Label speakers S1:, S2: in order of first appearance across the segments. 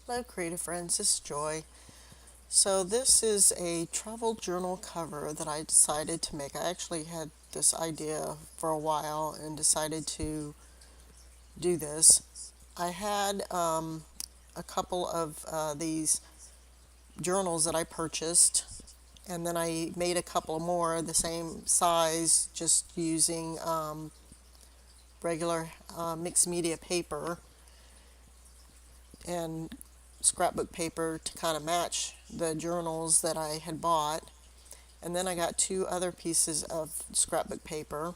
S1: Hello, creative friends. This is Joy. So, this is a travel journal cover that I decided to make. I actually had this idea for a while and decided to do this. I had a couple of these journals that I purchased, and then I made a couple more the same size just using regular mixed media paper and scrapbook paper to kind of match the journals that I had bought. And then I got two other pieces of scrapbook paper,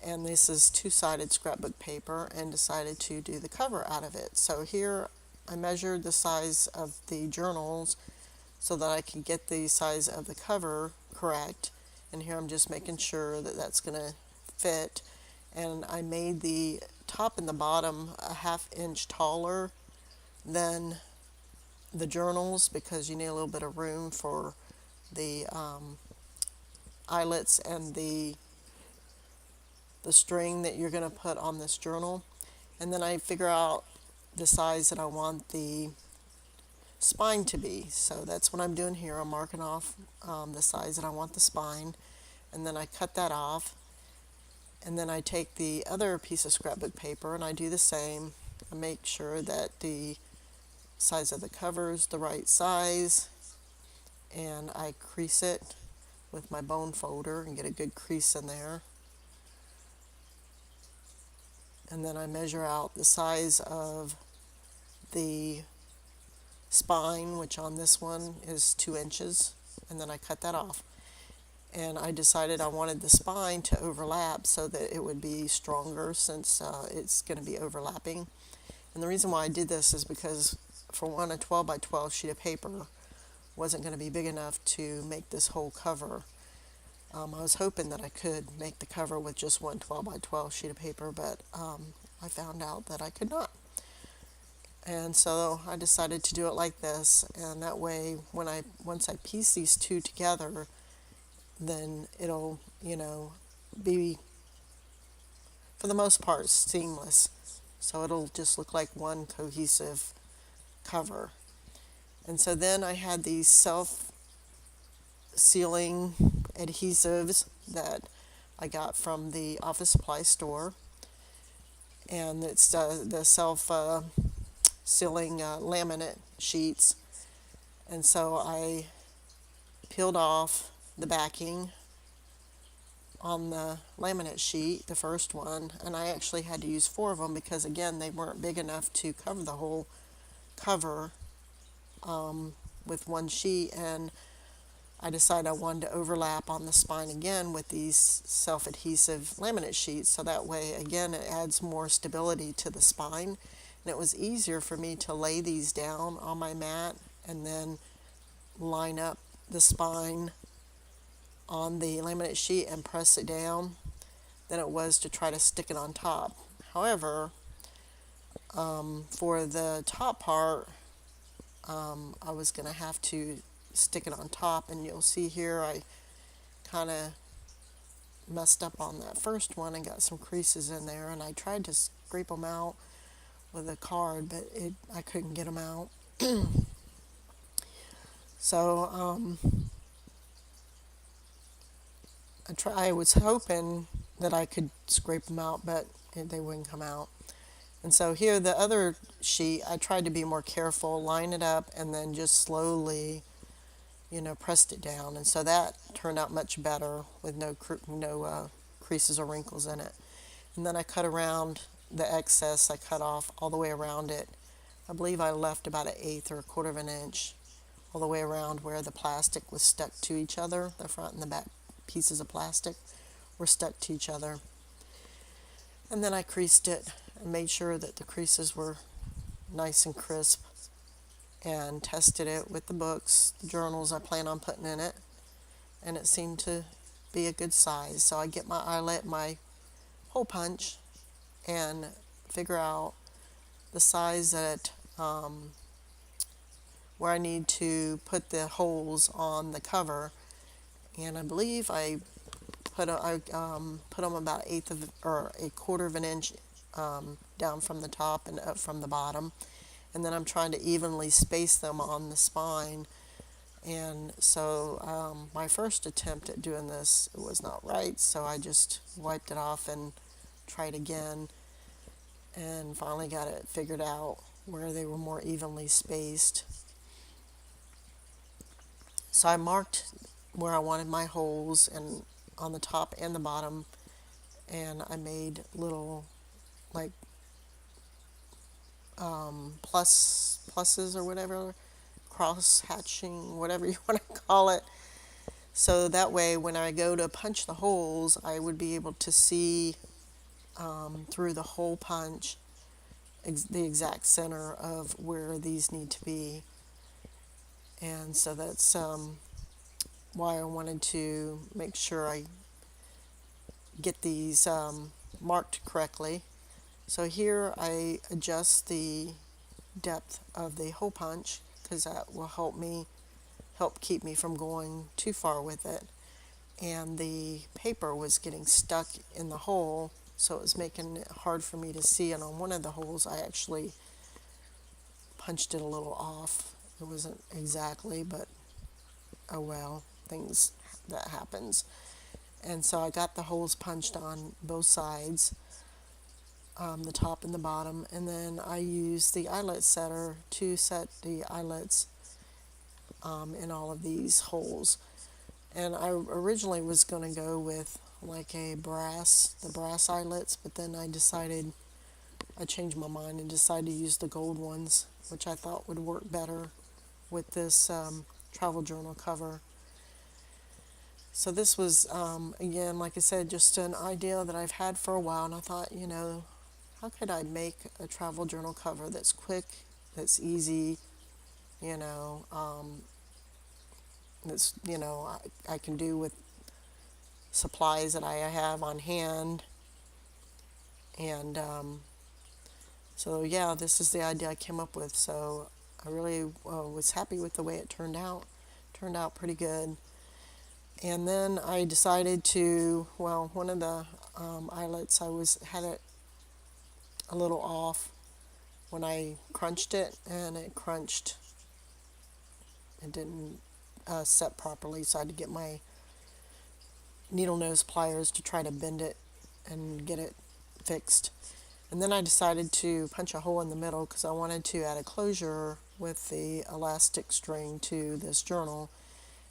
S1: and this is two-sided scrapbook paper, and decided to do the cover out of it. So here I measured the size of the journals so that I could get the size of the cover correct. And here I'm just making sure that that's going to fit. And I made the top and the bottom a half-inch taller than the journals because you need a little bit of room for the eyelets and the string that you're going to put on this journal. And then I figure out the size that I want the spine to be. So that's what I'm doing here. I'm marking off the size that I want the spine, and then I cut that off. And then I take the other piece of scrapbook paper and I do the same. I make sure that the size of the cover is the right size, and I crease it with my bone folder and get a good crease in there. And then I measure out the size of the spine, which on this one is 2 inches, and then I cut that off. And I decided I wanted the spine to overlap so that it would be stronger since it's going to be overlapping. And the reason why I did this is because, for one, a 12 by 12 sheet of paper wasn't going to be big enough to make this whole cover. I was hoping that I could make the cover with just one 12 by 12 sheet of paper, but I found out that I could not. And so I decided to do it like this, and that way once I piece these two together, then it'll, be, for the most part, seamless. So it'll just look like one cohesive cover. And so then I had these self-sealing adhesives that I got from the office supply store, and it's the self-sealing laminate sheets. And so I peeled off the backing on the laminate sheet, the first one, and I actually had to use four of them because, again, they weren't big enough to cover the whole cover with one sheet. And I decided I wanted to overlap on the spine again with these self-adhesive laminate sheets, so that way, again, it adds more stability to the spine. And it was easier for me to lay these down on my mat and then line up the spine on the laminate sheet and press it down than it was to try to stick it on top. However, for the top part, I was going to have to stick it on top, and you'll see here I kind of messed up on that first one and got some creases in there, and I tried to scrape them out with a card, but I couldn't get them out. So I was hoping that I could scrape them out, but they wouldn't come out. And so here, the other sheet, I tried to be more careful, line it up, and then just slowly, pressed it down. And so that turned out much better with no creases or wrinkles in it. And then I cut around the excess. I cut off all the way around it. I believe I left about an eighth or a quarter of an inch all the way around where the plastic was stuck to each other. The front and the back pieces of plastic were stuck to each other. And then I creased it and made sure that the creases were nice and crisp, and tested it with the books, the journals I plan on putting in it, and it seemed to be a good size. So I get my eyelet, my hole punch, and figure out the size that where I need to put the holes on the cover. And I believe I put them about eighth of or a quarter of an inch down from the top and up from the bottom. and then I'm trying to evenly space them on the spine. And so my first attempt at doing this was not right, so I just wiped it off and tried again, and finally got it figured out where they were more evenly spaced. So I marked where I wanted my holes and on the top and the bottom, and I made little like pluses or whatever, cross hatching, whatever you want to call it. So that way, when I go to punch the holes, I would be able to see through the hole punch the exact center of where these need to be. And so that's why I wanted to make sure I get these marked correctly. So here I adjust the depth of the hole punch because that will help keep me from going too far with it. And the paper was getting stuck in the hole, so it was making it hard for me to see. And on one of the holes, I actually punched it a little off. It wasn't exactly, but oh well, things that happens. And so I got the holes punched on both sides, the top and the bottom, and then I used the eyelet setter to set the eyelets in all of these holes. And I originally was going to go with like the brass eyelets, but then I changed my mind and decided to use the gold ones, which I thought would work better with this travel journal cover. So this was, again, like I said, just an idea that I've had for a while, and I thought, how could I make a travel journal cover that's quick, that's easy, you know, that's, I can do with supplies that I have on hand. And so, yeah, this is the idea I came up with. So I really was happy with the way it turned out. Turned out pretty good. And then I decided to, well, one of the eyelets, had it a little off when I crunched it, and it didn't set properly, so I had to get my needle nose pliers to try to bend it and get it fixed. And then I decided to punch a hole in the middle because I wanted to add a closure with the elastic string to this journal.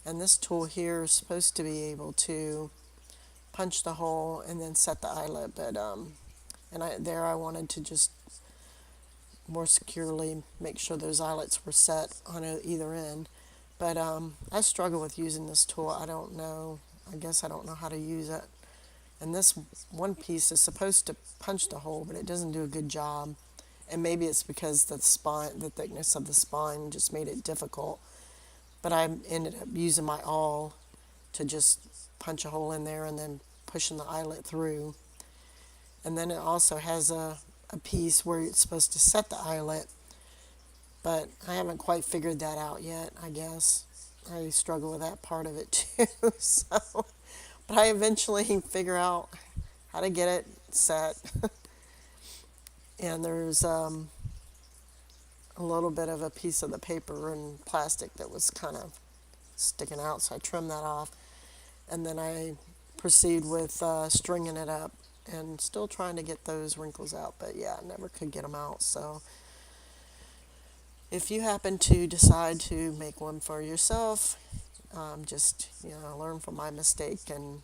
S1: And this tool here is supposed to be able to punch the hole and then set the eyelet, but I wanted to just more securely make sure those eyelets were set on either end. But I struggle with using this tool. I don't know. I guess I don't know how to use it. And this one piece is supposed to punch the hole, but it doesn't do a good job. And maybe it's because the thickness of the spine just made it difficult. But I ended up using my awl to just punch a hole in there and then pushing the eyelet through. And then it also has a piece where it's supposed to set the eyelet, but I haven't quite figured that out yet, I guess. I struggle with that part of it too. So, but I eventually figure out how to get it set. And there's a little bit of a piece of the paper and plastic that was kind of sticking out, so I trimmed that off. And then I proceed with stringing it up and still trying to get those wrinkles out, but yeah, I never could get them out. So if you happen to decide to make one for yourself, just learn from my mistake and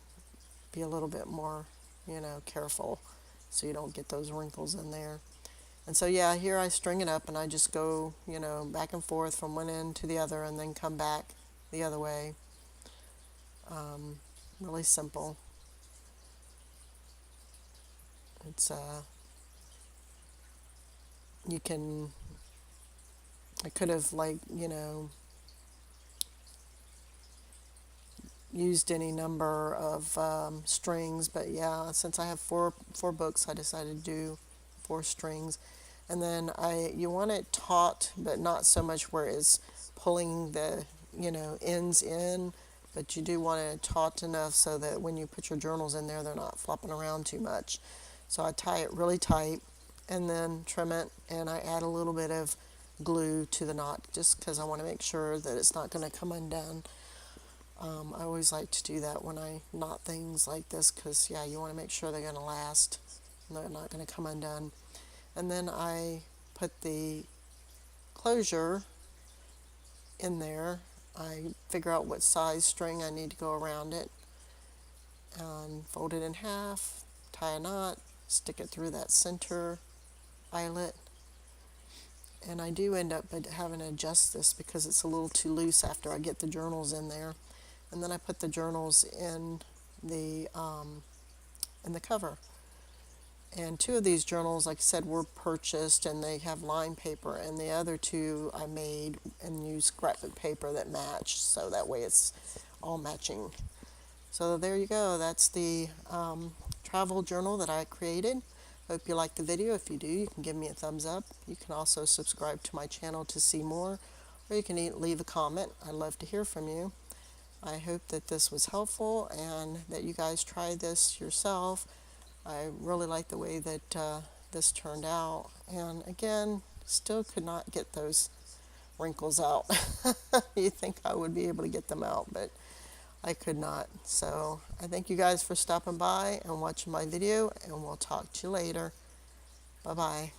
S1: be a little bit more careful so you don't get those wrinkles in there. And so yeah, here I string it up and I just go back and forth from one end to the other and then come back the other way. Really simple. It's you can I could have used any number of strings, but yeah, since I have four books, I decided to do 4 strings. And then you want it taut, but not so much where it's pulling the ends in, but you do want it taut enough so that when you put your journals in there, they're not flopping around too much. So I tie it really tight and then trim it, and I add a little bit of glue to the knot just because I want to make sure that it's not going to come undone. I always like to do that when I knot things like this because, yeah, you want to make sure they're going to last and they're not going to come undone. And then I put the closure in there. I figure out what size string I need to go around it and fold it in half, tie a knot, stick it through that center eyelet. And I do end up having to adjust this because it's a little too loose after I get the journals in there. And then I put the journals in the cover. And two of these journals, like I said, were purchased and they have lined paper, and the other two I made and used scrapbook paper that matched, so that way it's all matching. So there you go. That's the travel journal that I created. Hope you liked the video. If you do, you can give me a thumbs up. You can also subscribe to my channel to see more, or you can leave a comment. I'd love to hear from you. I hope that this was helpful and that you guys try this yourself. I really like the way that this turned out. And again, still could not get those wrinkles out. You think I would be able to get them out, but I could not. So I thank you guys for stopping by and watching my video, and we'll talk to you later. Bye-bye.